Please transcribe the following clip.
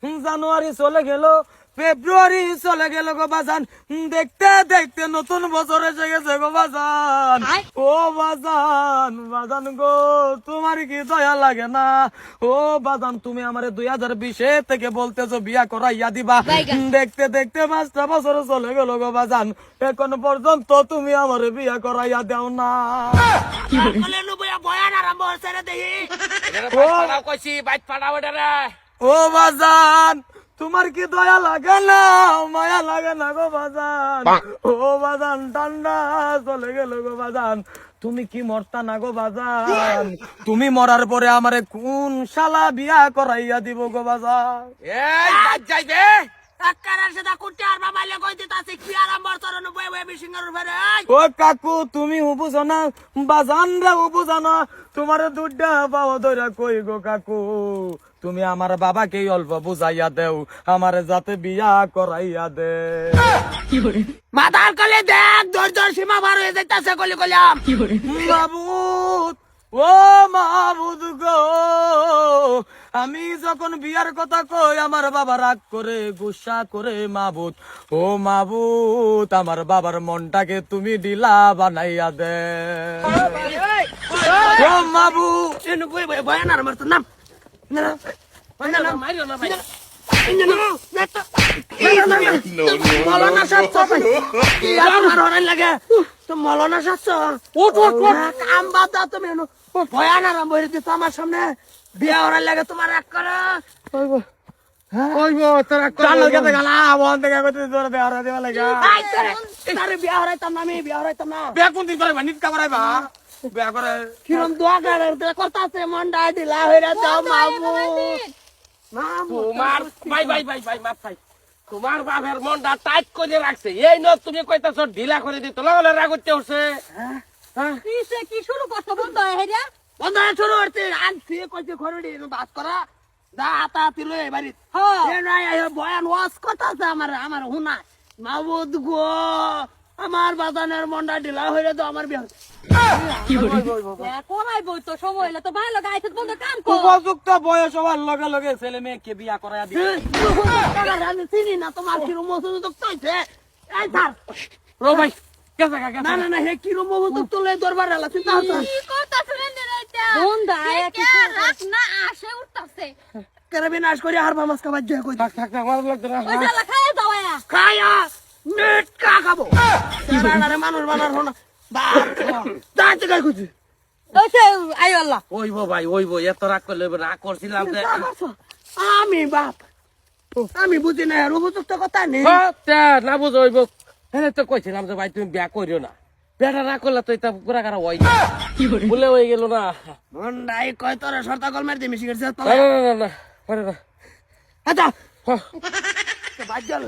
জানুয়ারি চলে গেল, ফেব্রুয়ারি চলে গেল গো বাজান, দেখতে দেখতে নতুন বছর এসে গেছে গো বাজান। ও বাজান, বাজান গো, তোমার কি দয়া লাগে না? ও বাজান, তুমি আমারে 2020 থেকে বলতেছো বিয়া করাইয়া দিবা, দেখতে দেখতে 5টা বছর চলে গেল গো বাজান, এখন পর্যন্ত তুমি আমারে বিয়া করাইয়া দাও না। ও বাজান, তোমার কি দয়া লাগে না, মায়া লাগে না গো বাজান? ও বাজান, ঠান্ডা চলে গেল গো বাজান, তুমি কি মরতা না গো বাজান? তুমি মরার পরে আমারে কোন শালা বিয়া করাইয়া দিব গো বাজান? ও কাকু, তুমি বুঝো না, বাজান রে বুঝো না, তোমার দুধটা পাওয়া ধরে কই গো কাকু, তুমি আমার বাবাকে অল্প বুঝাইয়া দেও, আমার যাতে বিয়া করাইয়া দে। মাথার কলে দেখ, ধৈর্যের সীমা পার হয়ে যাইতাছে, কলি কইলাম। মাহবুদ, ও মাহবুদ গো, আমি যখন বিয়ার কথা কই আমার বাবা রাগ করে, গুসা করে। মাহবুদ, ও মাহবুদ, আমার বাবার মনটাকে তুমি ডিলা বানাইয়া দে। ও মাহবুদ, বয়ান আর আমার তো নাম মৌলানা ভয়ান আরাম বই দিত আমার সামনে, বিয়া হরার লাগে তোমার এক করে বিয়া হরাইতাম না, আমি বিয়া হরাইতাম না। কিরম দোয়া করতেছে, মনটা ঢিলা হইরা দাও তোমার বাপের মনটা টাইট করে রাখছে, এই ন তুমি কইতাছ ঢিলা করে দিত, রাগ করতে উঠছে। কি শুরু করছো বন্ধ হয়ে বন্ধ শুরু করতে আনছি, কইছে খরুড়ি বাস করা দা হাতাহাতি লই বাড়ি বয়ান ওয়াজ করতেছে আমার আমার হুনা। মাহবুদ গো, আমার বাজানের মনটা ঢিলা হইরা দাও, আমার বিয়া কমাই বই তো সময় হইলে তো ভালো গাইছে বন্ধ কাম কর। উপযুক্ত বয়স হওয়ার লগে লগে ছেলে মেয়েকে বিয়া করাইয়া দিবে। আমি চিনি না তোমার কিরম মজুদ হইছে। এই ধর রো ভাই, না না না, হে কিরম মজুদ তোলে দরবার আলা চিন্তা হচ্ছে। কি করতাছেন রে? বন্ধ আয়া কি রাত না আসে উঠতাছে। করে বিনাশ করে আর মামাস খাবার জয় কই থাক আমার লাগতো না। ওই শালা খায় দাও আয়া। খায়া নেট কা খাবো। আরে মানুষ বানার হনা বাপ দাঁতে গাই কইছি। ওই সে আই আল্লাহ। ওইব ভাই, ওইব, এত রাগ করলে রাগ করছিলাম যে আমি বাপ, আমি বুঝি না, আর উপযুক্ত কথা নেই। না বুঝো ওইব, হ্যাঁ তো কইছিলাম যে ভাই তুমি বিয়া করিও না, বিয়াটা না করলে তো এটা পুরা কারা হয় বলে হয়ে গেল না। মন্ডাই কয় তোর সর্তা কল মার দিয়ে মিশি গেছে। না না না না, আচ্ছা বাদ গেল।